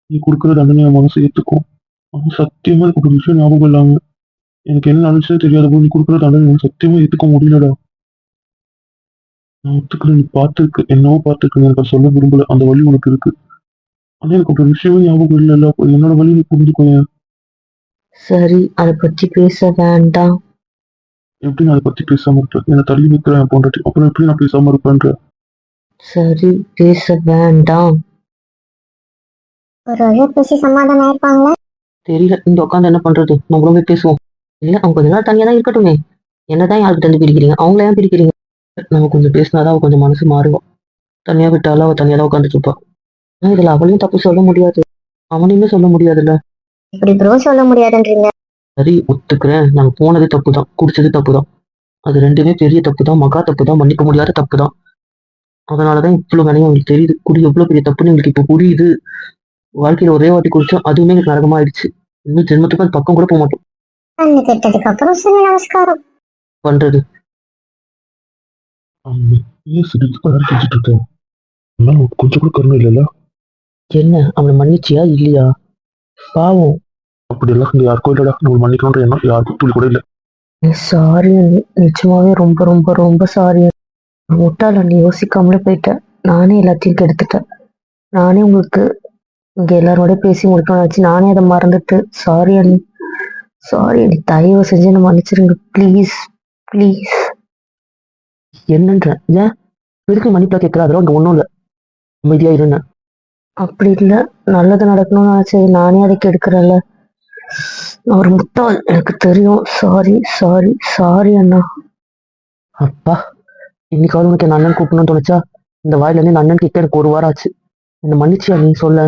நீ கொடுக்குற தண்டனை என் மனசு ஏத்துக்கும். ஆனா சத்தியமா எனக்கு ஒரு விஷயம் ஞாபகம் இல்லாம எனக்கு என்ன நினைச்சதே தெரியாத போது நீ கொடுக்குற தண்டனை எனக்கு சத்தியமா ஏத்துக்க முடியலடா. நான் ஒத்துக்கிறேன், நீ பார்த்துருக்கு, என்னவோ பார்த்துருக்கு, எனக்கு அதை சொல்ல விரும்பல. அந்த வழி உனக்கு இருக்கு. ஆனா எனக்கு ஒரு விஷயமே ஞாபகம் இல்லைல்ல. அப்போ என்னோட வழி நீ புரிஞ்சுக்கோயேன். சரி, அதை பத்தி பேச வேண்டாம். எப்படி நான் அதை பத்தி பேசாம இருப்பேன்? என்னை தள்ளி வைக்கிறேன் போன்றட்டி, அப்புறம் எப்படி நான் பேசாம இருப்பேன்ற? சரி, பேச வேண்டாம். ஒரு வழியா பேசி சமாதானம் ஆயிருப்பாங்களா? தெரியல, இந்த உட்காந்து என்ன பண்றது? நம்மளுமே பேசுவோம். இல்ல, அவங்க கொஞ்ச நாள் தனியா தான் இருக்கட்டுமே. என்னதான் யார்கிட்ட இருந்து பிரிக்கிறீங்க? அவங்கள ஏன் பிரிக்கிறீங்க? நம்ம கொஞ்சம் பேசினாதான் அவ கொஞ்சம் மனசு மாறுவா. தனியா விட்டாலும் அவ தனியா தான் உட்காந்துட்டு இருப்பா. ஆனா இதுல அவளையும் தப்பு சொல்ல முடியாது, அவனையுமே சொல்ல முடியாதுல்ல. இப்படி ப்ரோ சொல்ல முடியாதுன்றீங்க? சரி, ஒத்துக்கிறேன். நாங்க போனது தப்பு தான், குடிச்சது தப்பு தான். அது ரெண்டுமே பெரிய தப்பு தான், மகா தப்பு தான், மன்னிக்க முடியாத தப்பு தான். அதனாலதான் இவ்வளவு வேலையும் உங்களுக்கு தெரியுது. குடி எவ்வளவு பெரிய தப்புன்னு எங்களுக்கு இப்ப புரியுது. வாழ்க்கையில ஒரே வாட்டி குடிச்சோம், அதுவுமே எனக்கு நரகமா ஆயிடுச்சு. இன்னும் ஜென்மத்துக்கு அது பக்கம் கூட போக மாட்டோம். கண்ணு கெட்டதுக்கு அப்புறம் சூரிய நமஸ்காரம். பண்றது ஆமா, ஏன் சிரிச்சு படம் செஞ்சுட்டு இருக்கேன்? அதனால உனக்கு கொஞ்சம் கூட கருணை இல்லைல்ல. என்ன? அவனை மன்னிச்சியா இல்லையா? பாவம். அப்படி எல்லாம் இங்க யாருக்கும் இல்லடா. நம்ம மன்னிக்கணுன்ற எண்ணம் யாருக்கும் துளி கூட இல்லை. சாரி அண்ணி, நிஜமாவே ரொம்ப ரொம்ப ரொம்ப சாரி. முட்டாள் அண்ணி, யோசிக்காமலே போயிட்டேன். நானே எல்லாத்தையும் கெடுத்துட்டேன். நானே உங்களுக்கு இங்க எல்லாரோட பேசி முடிக்கணும்னு வச்சு நானே அதை மறந்துட்டு. சாரி அண்ணி, சாரி அண்ணி, தயவு செஞ்சு என்ன மன்னிச்சிருங்க ப்ளீஸ், ப்ளீஸ். என்னன்ற ஏன் எதுக்கு மன்னிப்பா கேட்கற? அதெல்லாம் அங்க ஒண்ணும் இல்ல, அமைதியா இருந்தேன். அப்படி இல்ல, நல்லது நடக்கணும்னு நினைச்சது நானே அதை கெடுக்கிறேன்ல. நான் ஒரு முட்டாள், எனக்கு தெரியும். சாரி சாரி சாரி அண்ணா. அப்பா, இன்னைக்காவது உனக்கு என் அண்ணன் கூப்பிடணும்னு தோணுச்சா? இந்த வாயில இருந்து என் அண்ணன் கிட்ட எனக்கு ஒரு வாரம் ஆச்சு. என்ன மன்னிச்சியா நீ சொல்ல?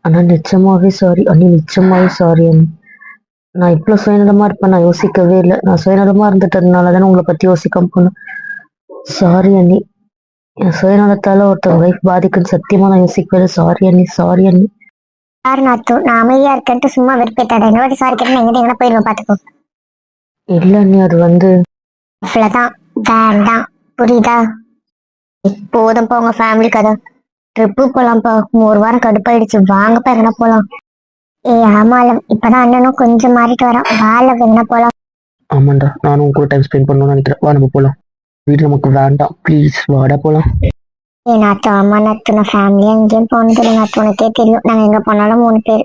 அண்ணா நிச்சயமாவே சாரி அண்ணி, நிச்சயமாவே சாரி அண்ணி. நான் இவ்வளவு சுயநலமா இருப்பேன் நான் யோசிக்கவே இல்லை. நான் சுயநலமா இருந்துட்டதுனாலதானே உங்களை பத்தி யோசிக்காம போனேன். சாரி அண்ணி. என் சுயநலத்தால ஒருத்தர் லைஃப் பாதிக்குன்னு சத்தியமா நான் யோசிக்கவே இல்லை. சாரி அண்ணி, சாரி அண்ணி. யார் நாத்து? நான் அமைதியா இருக்கேன்ட்டு சும்மா வெறுப்பேத்தாத. இன்னொரு வாட்டி சாரி கேட்டு எங்கிட்ட எங்கன்னா போயிருவேன் பாத்துக்கோ. இல்ல அண்ணி, அது வந்து அவ்வளவுதான், வேண்டாம், புரியுதா? போதும்ப்பா உங்க ஃபேமிலி கதை. ட்ரிப்பு போலாம்ப்பா, ஒரு வாரம் கடுப்பாயிடுச்சு. வாங்கப்பா எங்கன்னா போலாம். ஏய் ஆமாலம், இப்பதான் அண்ணனும் கொஞ்சம் மாறிட்டு வரான். வாழ எங்கன்னா போலாம். ஆமாண்டா, நானும் உங்க கூட டைம் ஸ்பெண்ட் பண்ணணும்னு நினைக்கிறேன். வா நம்ம போலாம். வீடு நமக்கு வேண்டாம், ப்ளீஸ் வாடா போலாம். ஏ நாத்து, ஆமா நாத்து, நான் ஃபேமிலியா எங்கேயும் போனது இல்லை நாத்து. உனக்கே தெரியும், நாங்க எங்க போனாலும் 3 பேர்.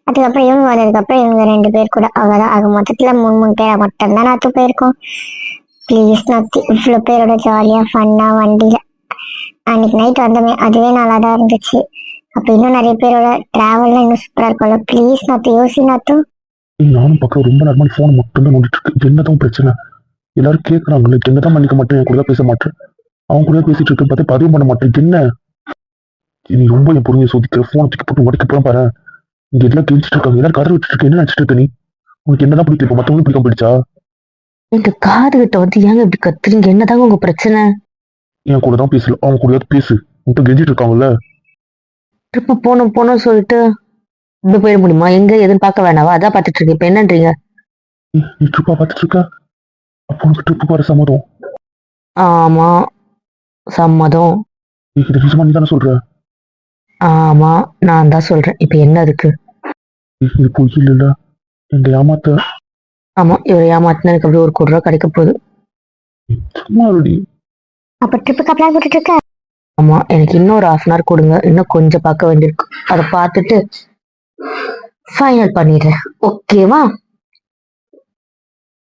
அதுக்கப்புறம் இவங்க வந்ததுக்கப்புறம் இவங்க 2 பேர் கூட அவ்வளவுதான். ஆக மொத்தத்துல 3 பேரை மட்டும்தான் நாத்து போயிருக்கோம். ப்ளீஸ் நாத்து, இவ்வளவு பேரோட ஜாலியா ஃபன்னா வண்டியில அன்னைக்கு நைட் வந்தோமே, அதுவே நல்லா தான் இருந்துச்சு. அப்ப இன்னும் நிறைய பேரோட டிராவல்லாம் இன்னும் சூப்பரா இருக்கும்ல. ப்ளீஸ் நாத்து, யோசி நாத்து. நானும் பார்க்க ரொம்ப நேரமா ஃபோன் மட்டும்தான் நோண்டிட்டு இருக்கு. என்னதான் பிரச்சனை? எல்லாரும் கேட்கறாங்கல்ல, என்னதான் மன்னிக்க மாட்டேன், என் கூட தான் பேச மாட்டேன். அவங்க கூட பேசிட்டு இருக்கு பார்த்து பதிவு பண்ண மாட்டேன். என்ன நீ ரொம்ப என் பொறுமையை சோதிக்கிற? போனை தூக்கி போட்டு உடக்க போலாம் பாரு. இங்க எல்லாம் கிழிச்சிட்டு இருக்காங்க, எல்லாரும் கதறி வச்சுட்டு இருக்க. என்ன நினைச்சிட்டு இருக்க நீ? உனக்கு என்னதான் பிடிக்கல? இப்ப மத்தவங்களுக்கு பிடிக்காம போயிடுச்சா? எங்க காது கிட்ட வந்து ஏங்க இப்படி கத்துறீங்க? என்னதாங்க உங்க பிரச்சனை? என் கூட தான் பேசல, அவங்க கூட பேசு. உன்கிட்ட கெஞ்சிட்டு இருக்காங்கல்ல. ட்ரிப்பு போனோம் போனோம் சொல்லிட்டு இப்படி போயிட முடியுமா? எங்க எதுன்னு பார்க்க வேணாவா? அதான் பார்த்துட்டு இருக்கேன். இப்ப என்னன்றீங்க? நீ ட்ரிப்பா பார்த்துட்டு இருக்க? அப்போ உனக்கு ட்ரிப்பு வர சம்மதம்? ஆமா, சம்மதம். இது நிஜமா நீ தானே சொல்ற? ஆமா, நான் தான் சொல்றேன். இப்ப என்ன அதுக்கு? இது பொய் இல்ல? எங்க ஏமாத்த? ஆமா, இவரை ஏமாத்தினா எனக்கு அப்படியே 1 கோடி ரூபா கிடைக்க போகுது. சும்மா இருடி. அப்ப ட்ரிப்புக்கு அப்ளை போட்டுட்டு இருக்க? ஆமா, எனக்கு இன்னும் ஒரு 1/2 கொடுங்க, இன்னும் கொஞ்சம் பார்க்க வேண்டியிருக்கு. அதை பார்த்துட்டு ஃபைனல் பண்ணிடுறேன். ஓகேவா?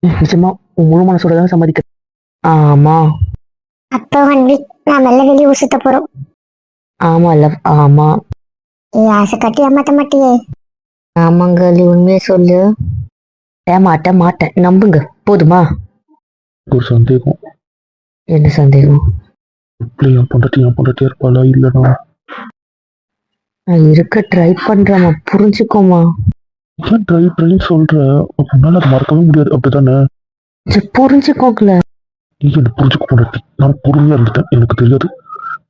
நிச்சயமா உன் முழு மனசோட தான் சம்மதிக்க. ஆமா. அப்போ 1 வீக் நான் மெல்ல வெளியே ஊர் சுத்த போறோம். ஆமா லவ், ஆமா. ஆசை கட்டி ஏமாத்த மாட்டியே? ஆமாங்க, நீ உண்மையை சொல்லு. மாட்டேன் மாட்டேன், நம்புங்க போதுமா? ஒரு சந்தேகம். என்ன சந்தேகம்? எப்படி என் பொண்டாட்டியா இருப்பாளா இல்லைனா? நான் இருக்க ட்ரை பண்றேம்மா, புரிஞ்சுக்கோமா. ஏன் ட்ரைன்னு சொல்ற? உன்னால அதை மறக்கவே முடியாது, அப்படித்தானே? புரிஞ்சுக்கோங்கள. நீ என்ன புரிஞ்சுக்க பொண்டாட்டி. நான் பொறுமையா இருந்துட்டேன். எனக்கு தெரியாது,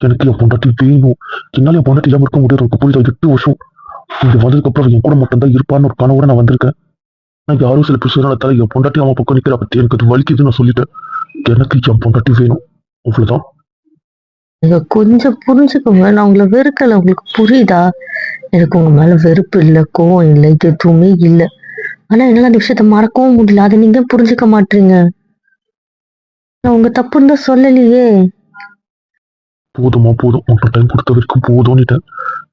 எனக்கு என் பொண்டாட்டி வேணும். என்னால என் பொண்டாட்டி இல்லாம இருக்க முடியாது. உனக்கு புரியுதா? 8 வருஷம் இங்க வந்ததுக்கு அப்புறம் என் கூட மட்டும்தான் இருப்பான்னு ஒரு கனவோட நான் வந்திருக்கேன். நான் யாரும் சில பிரச்சனை தர என் பொண்டாட்டி அவன் பக்கம் நிக்கிற பத்தி எனக்கு அது வலிக்குதுன்னு நான் சொல்லிட்டேன். எனக்கு என் பொண்டாட்டி வேணும், அவ்வளவுதான். நீங்க கொஞ்சம் புரிஞ்சுக்கோங்க. நான் உங்களை வெறுக்கல, உங்களுக்கு புரியுதா? எனக்கு உங்க மேல வெறுப்பு இல்லை, கோவம் இல்லை, இது எதுவுமே இல்லை. ஆனா என்னால அந்த விஷயத்த மறக்கவும் முடியல. அதை நீங்க புரிஞ்சுக்க மாட்டீங்க. நான் உங்க தப்புன்னு தான் சொல்லலையே. போதும் உனக்கு டைம் கொடுத்த வரைக்கும் போதும்னுட்டேன்.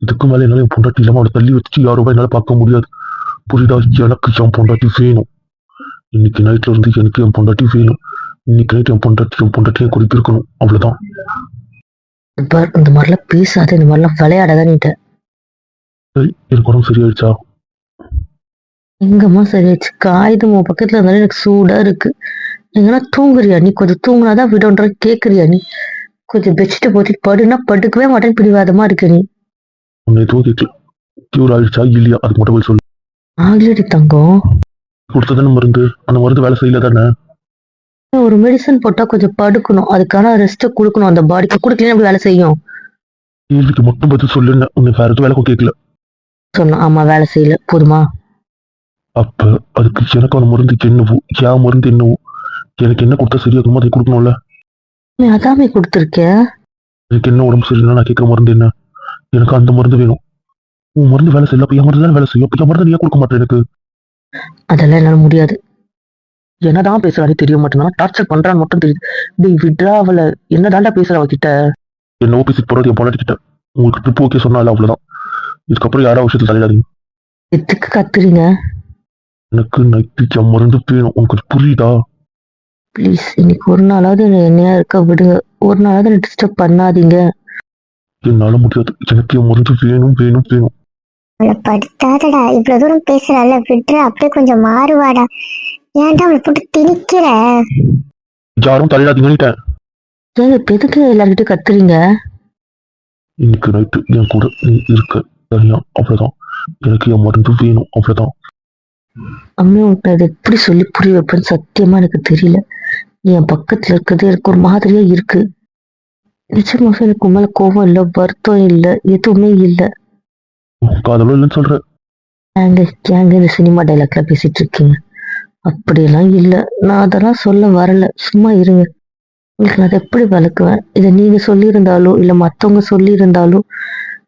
இதுக்கு மேல என்னால என் பொண்டாட்டி இல்லாம அவளை தள்ளி வச்சு யாரும் என்னால பார்க்க முடியாது. புரியுதா? எனக்கு என் பொண்டாட்டி வேணும். இன்னைக்கு நைட்ல இருந்து எனக்கு என் பொண்டாட்டி வேணும். இன்னைக்கு நைட் என் பொண்டாட்டியை குறிப்பிருக்கணும், அவ்வளவுதான். இந்த மாதிரிலாம் பேசாத, இந்த மாதிரிலாம் விளையாடாதான் நீட்ட. சரி, எனக்கு உடம்பு சரியாயிடுச்சா? எங்கம்மா சரியாச்சு? காயுது உன் பக்கத்துல இருந்தாலும் எனக்கு சூடா இருக்கு. எங்கன்னா தூங்குறியா நீ? கொஞ்சம் தூங்குனாதான் விடன்ற கேக்குறியா நீ? கொஞ்சம் பெட்ஷீட்டை போத்தி படுனா படுக்கவே மாட்டேன், பிடிவாதமா இருக்கு நீ. உன்னை தூக்கிட்டு கியூர் ஆயிடுச்சா இல்லையா, அதுக்கு மட்டும் சொல்லு. ஆல்ரெடி தங்கம் கொடுத்ததானே மருந்து, அந்த மருந்து வேலை செய்யல தானே? ஒரு மெடிசன் போட்டா கொஞ்சம் படுக்கணும், அதுக்கான ரெஸ்ட் கொடுக்கணும் அந்த பாடிக்கு. கொடுக்கல எப்படி வேலை செய்யும்? கேள்விக்கு மட்டும் பதில் சொல்லுங்க. உன்னை வேற எதுவும் வேலைக்கும் கேட்கல. சொன்னோம், ஆமா வேலை செய்யல, போதுமா? அப்ப அதுக்கு எனக்கான மருந்து என்னவோ, என் மருந்து என்னவோ, எனக்கு என்ன கொடுத்தா சரியாகுமோ அதை கொடுக்கணும்ல. நீ அதாமே கொடுத்துருக்க. எனக்கு என்ன உடம்பு சரியில்லை, நான் கேட்கிற மருந்து என்ன? எனக்கு அந்த மருந்து வேணும். உன் மருந்து வேலை செய்யல, அப்ப என் மருந்து தானே வேலை செய்யும். அப்ப என் மருந்து நீயே கொடுக்க மாட்டேன் எனக்கு. அதெல்லாம் என்னால முடியாது. என்னதான் பேசுறாரு தெரிய மாட்டேன்னா, டார்ச்சர் பண்றான்னு மட்டும் தெரியுது. டேய் விட்ரா அவளை. என்னதான்டா பேசுற அவகிட்ட? என்னவோ பேசிட்டு போறது என் பொண்டாட்டி கிட்ட. உங்களுக்கு ட்ரிப் ஓகே சொன்னால அவ்வளவுதான். இதுக்கப்புறம் யாரா விஷயத்துல தலையிடாதீங்க. எதுக்கு கத்துறீங்க? எனக்கு நைட்டு என் மருந்து வேணும், உனக்கு புரியுதா? ப்ளீஸ் இன்னைக்கு ஒரு நாளாவது என்னையா இருக்க விடுங்க. ஒரு நாளாவது என்ன டிஸ்டர்ப் பண்ணாதீங்க. என்னால முடியாது. எனக்கு என் மருந்து வேணும் வேணும் வேணும். அவளை படுத்தாதடா, இவ்வளவு தூரம் பேசுறாள், விட்டுற, அப்படியே கொஞ்சம் மாறுவாடா. ஏன்டா அவளை போட்டு திணிக்கிற? யாரும் தலையிடாதீங்கன்னுட்டேன். ஏங்க இப்ப எதுக்கு எல்லார்கிட்டயும் கத்துறீங்க? இன்னைக்கு நைட்டு என் கூட நீ இருக்க சரியா, அவ்வளவுதான். எனக்கு என் மருந்து வேணும், அவ்வளவுதான். அம்மா உன்னை அதை எப்படி சொல்லி புரிய வைப்பேன்னு சத்தியமா எனக்கு தெரியல. நீ என் பக்கத்துல இருக்கிறது எனக்கு ஒரு மாதிரியா இருக்கு. நிச்சயமாக எனக்கு உன் மேல கோபம் இல்லை, வருத்தம் இல்லை, எதுவுமே இல்லை. காதலும் இல்லைன்னு சொல்ற. ஏங்க ஏங்க இந்த சினிமா டைலாக்ல பேசிட்டு இருக்கீங்க? அப்படியெல்லாம் இல்லை, நான் அதெல்லாம் சொல்ல வரல, சும்மா இருங்க. உங்களுக்கு நான் அதை எப்படி வளர்க்குவேன்? இதை நீங்க சொல்லியிருந்தாலும் இல்லை மற்றவங்க சொல்லியிருந்தாலும்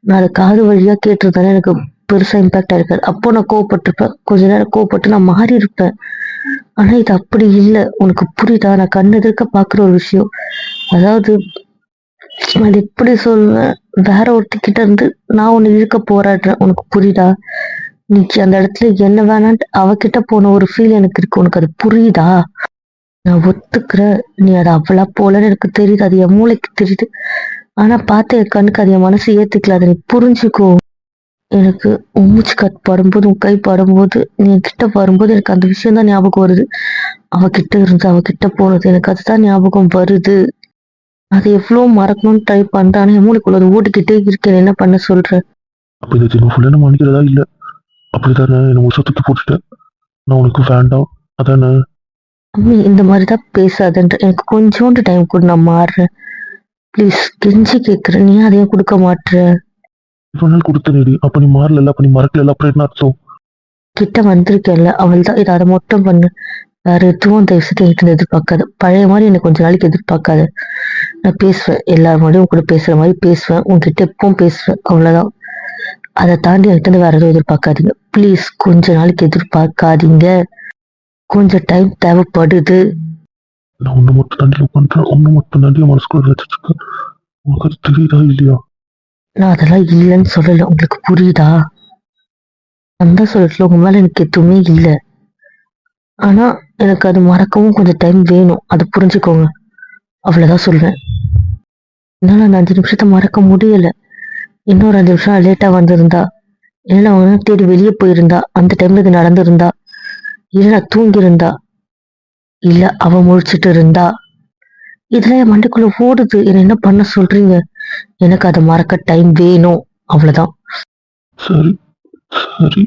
நான் அதை காது வழியா கேட்டிருந்தாலும் எனக்கு பெருசா இம்பாக்ட் ஆயிருக்காது. அப்போ நான் கோவப்பட்டிருப்பேன், கொஞ்ச நேரம் கோவப்பட்டு நான் மாறி இருப்பேன். ஆனா இது அப்படி இல்லை. உனக்கு புரியுதா? நான் கண் எதிர்க்க பாக்குற ஒரு விஷயம். அதாவது அது எப்படி சொல்லுவேன், வேற ஒருத்திக்கிட்ட இருந்து நான் உன்னை இழுக்க போராடுறேன், உனக்கு புரியுதா? நீ அந்த இடத்துல என்ன வேணான்ட்டு அவகிட்ட போன ஒரு ஃபீல் எனக்கு இருக்கு, உனக்கு அது புரியுதா? நான் ஒத்துக்கிறேன், நீ அது அவ்வளோ போலன்னு எனக்கு தெரியுது, அது என் மூளைக்கு தெரியுது. ஆனா பார்த்து என் கண்ணுக்கு அது என் மனசு ஏத்துக்கல, அதை நீ புரிஞ்சுக்கோ. எனக்கு உன் மூச்சு காத்து படும்போது, உன் கை படும்போது, நீ என்கிட்ட வரும்போது எனக்கு அந்த விஷயம் தான் ஞாபகம் வருது. அவகிட்ட இருந்து அவகிட்ட போனது எனக்கு அதுதான் ஞாபகம் வருது. அதை எவ்வளவு மறக்கணும்னு ட்ரை பண்றேன், ஆனா என் மூளைக்குள்ள அது ஓடிக்கிட்டே இருக்கேன். என்ன பண்ண சொல்ற? அப்ப இந்த ஜென்ம ஃபுல்லா நான் மன்னிக்கிறதா இல்ல? அப்படித்தானே? என்ன முழுசா தூக்கி போட்டுட்டேன். நான் உனக்கு வேண்டாம் அதானே? அம்மி இந்த மாதிரிதான் பேசாதன்ற, எனக்கு கொஞ்சோண்டு டைம் கூட, நான் மாறுறேன். ப்ளீஸ் கெஞ்சி கேட்கிறேன், நீ அதையும் கொடுக்க மாட்டுற. இவ்வளவு நாள் கொடுத்த நீடி, அப்ப நீ மாறல, அப்ப நீ மறக்கல, அப்புறம் என்ன அர்த்தம்? கிட்ட வந்திருக்கேன்ல, அவள் தான் இதை, அதை மட்டும் பண்ணு. வேற எதுவும் தயவு செய்து என்கிட்ட எதிர்பார்க்காத. பழைய மாதிரி எனக்கு கொஞ்ச நாளைக்கு எதிர்பார்க்காத. நான் பேசுவேன், எல்லாரும் முன்னாடியும் உன் கூட பேசுற மாதிரி பேசுவேன், உன்கிட்ட எப்பவும் பேசுவேன், அவ்வளவுதான். அதை தாண்டி என்கிட்ட வேற எதுவும் எதிர்பார்க்காதீங்க ப்ளீஸ். கொஞ்ச நாளைக்கு எதிர்பார்க்காதீங்க, கொஞ்சம் டைம் தேவைப்படுது. நான் ஒன்று மட்டும் தாண்டி லவ் பண்றேன், ஒன்று மட்டும் தாண்டி என் மனசுக்குள்ள வச்சுட்டு இருக்கேன். உனக்கு அது தெரியுதா இல்லையா? நான் அதெல்லாம் இல்லைன்னு சொல்லல, உங்களுக்கு புரியுதா? அந்த சொல்லத்துல உங்க மேல எனக்கு எதுவுமே இல்லை. ஆனா எனக்கு அது மறக்கவும் கொஞ்சம் டைம் வேணும், அது புரிஞ்சுக்கோங்க. அவ்வளவுதான் சொல்வேன். என்னால அந்த 5 நிமிஷத்தை மறக்க முடியல. இன்னொரு 5 நிமிஷம் லேட்டா வந்திருந்தா, இல்ல நான் அவனை தேடி வெளியே போயிருந்தா, அந்த டைம்ல இது நடந்திருந்தா, இல்ல நான் தூங்கியிருந்தா, இல்ல அவ முழிச்சிட்டு இருந்தா, இதெல்லாம் என் மண்டைக்குள்ள ஓடுது. என்ன பண்ண சொல்றீங்க? எனக்கு அதை மறக்க டைம் வேணும், அவ்வளவுதான். சரி சரி,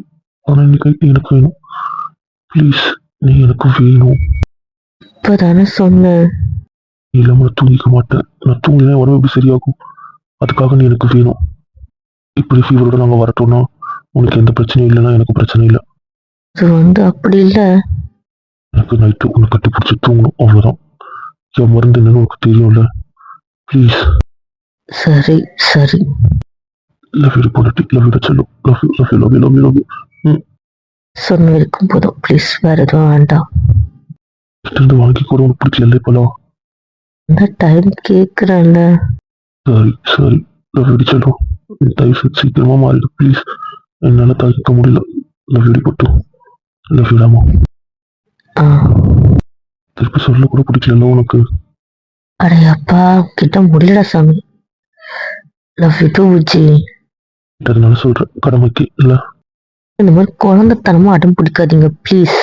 ஆனா இன்னைக்கு எனக்கு வேணும். ப்ளீஸ், நீ எனக்கு வேணும். இப்பதானே சொன்னேன். நீ இல்லாம நான் தூங்கிக்க மாட்டேன். நான் தூங்கினா உடம்பு எப்படி சரியாகும்? அதுக்காக நீ எனக்கு வேணும். இப்படி ஃபீவரோட நாங்கள் வரட்டோம்னா உனக்கு எந்த பிரச்சனையும் இல்லைன்னா எனக்கு பிரச்சனை இல்லை. அது அப்படி இல்ல. எனக்கு நைட்டு உன்னை கட்டி பிடிச்சி தூங்கணும், அவ்வளோதான். என் மருந்து என்னன்னு உனக்கு தெரியும்ல. ப்ளீஸ். சரி சரி. லவ் யூ பொண்டாட்டி, லவ் யூ செல்லும், love you love you love you love you love you. சொன்ன இருக்கும் போதும் ப்ளீஸ், வேற எதுவும் வேண்டாம். இருந்து வாங்கி கூட உனக்கு பிடிக்கல இப்போலாம். இந்த டைம் கேக்குறேன்ல. சரி சரி, லவ் யூ செல்லும். தயவு செய்து சீக்கிரமா மாறிடு ப்ளீஸ். என்னால் தாங்கிக்க முடியல. லவ் யூ பட்டு, லவ் யூ ராமா. ஆ. திருப்பி சொல்ல கூட பிடிக்கல உனக்கு. அடே அப்பா, கிட்ட முடியலடா சாமி. Love you too Viji. அதனால சொல்றேன், கடமைக்கு இல்லை. இந்த மாதிரி குழந்தைத்தனமா அடம் பிடிக்காதீங்க ப்ளீஸ்.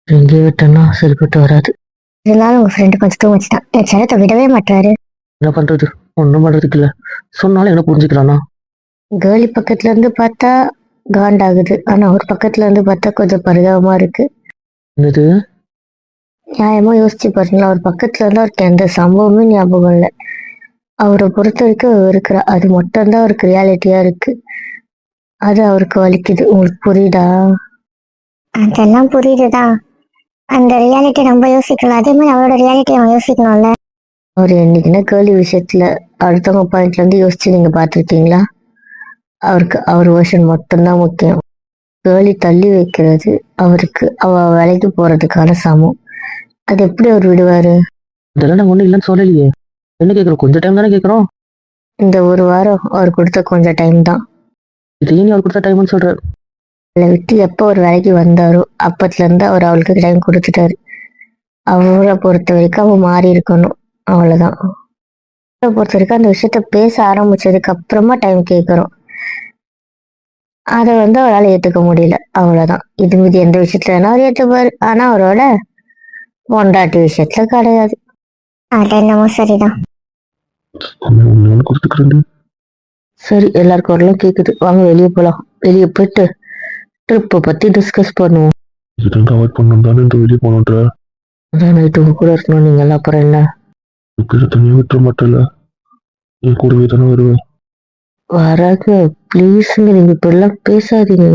எங்கே விட்டேன்னா சரிப்பட்டு வராது. இருந்தாலும் உங்க ஃப்ரெண்டு கொஞ்சம் தூங்க வச்சுட்டான். என் செல்லத்தை விடவே மாட்டாரு. என்ன பண்றது? ஒன்றும் பண்றதுக்கு இல்லை. சொன்னாலும் என்ன புரிஞ்சுக்கிறானா? கேர்ளி பக்கத்துல இருந்து பார்த்தா காண்டாகுது, ஆனா ஒரு பக்கத்துல இருந்து பார்த்தா கொஞ்சம் பரிதாபமா இருக்கு. என்னது? நியாயமா யோசிச்சு பாருங்களா, ஒரு பக்கத்துல இருந்து அவருக்கு எந்த சம்பவமும் ஞாபகம் இல்லை. அவரை பொறுத்த வரைக்கும் அவர் இருக்கிறா, அது மட்டும்தான் அவருக்கு ரியாலிட்டியா இருக்கு. அது அவருக்கு வலிக்குது. உங்களுக்கு புரியுதா? அதெல்லாம் புரியுதுதான். அந்த ரியாலிட்டி நம்ம யோசிக்கலாம், அதே மாதிரி அவரோட ரியாலிட்டி அவன் யோசிக்கணும்ல. அவர் என்னைக்குன்னா கேர்ளி விஷயத்துல அடுத்தவங்க பாயிண்ட்ல இருந்து யோசிச்சு நீங்க பார்த்துருக்கீங்களா? அவருக்கு அவர் வெர்ஷன் மட்டும்தான் முக்கியம். கேர்ளி தள்ளி வைக்கிறது அவருக்கு அவ வேலைக்கு போறதுக்கான சமம். அது எப்படி அவர் விடுவாரு? இதெல்லாம் நாங்க ஒண்ணும் இல்லைன்னு சொல்லலையே. என்ன கேக்குறோம்? கொஞ்சம் டைம் தானே கேக்குறோம். இந்த ஒரு வாரம் அவர் கொடுத்த கொஞ்சம் டைம் தான். இதையும் அவர் கொடுத்த டைம்னு சொல்றாரு. அவளை விட்டு எப்போ ஒரு வேலைக்கு வந்தாரோ அப்பத்துல இருந்து அவர் அவளுக்கு டைம் கொடுத்துட்டாரு. அவளை பொறுத்த வரைக்கும் அவ மாறி இருக்கணும், அவ்வளவுதான். அவளை பொறுத்த வரைக்கும் அந்த விஷயத்த பேச ஆரம்பிச்சதுக்கு அப்புறமா டைம் கேட்கிறோம். அதை அவரால் ஏத்துக்க முடியல, அவ்வளவுதான். இது மீது எந்த விஷயத்துல வேணா அவர் ஏத்துப்பாரு, ஆனா அவரோட பொண்டாட்டி விஷயத்துல கிடையாது. அது என்னமோ சரிதான். கொடுத்துக்கிறேன். சரி, எல்லாருக்கும் வரலாம் கேக்குது. வாங்க வெளியே போலாம். வெளியே போயிட்டு ட்ரிப்பை பத்தி டிஸ்கஸ் பண்ணுவோம். இதுதான் அவாய்ட் பண்ணணும் தானே இந்த வெளியே போனோன்ற. அதான் நைட்டு உங்க கூட இருக்கணும் நீங்க எல்லாம். அப்புறம் என்ன? தனியாக விட்டுற மாட்டேல, என் கூடவே தானே வருவேன். வராங்க ப்ளீஸுங்க, நீங்க இப்ப எல்லாம் பேசாதீங்க.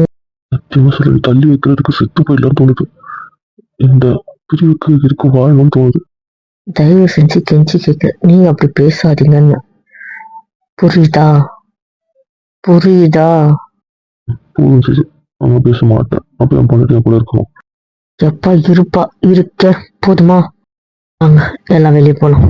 சத்தியமா சொல்லி தள்ளி வைக்கிறதுக்கு செத்து போயிடலாம் தோணுது. இந்த பிரிவுக்கு இருக்கு வாழணும்னு தோணுது. தயவு செஞ்சு கெஞ்சி கேட்க, நீங்க அப்படி பேசாதீங்கன்னு. புரியுதா? புரியுதா? போதும் சரி, அவன் பேச மாட்டேன். அப்ப என் பொண்ணு கூட இருக்கணும். எப்பா இருப்பா இருக்க போதுமா? வாங்க எல்லாம் வெளியே போலாம்.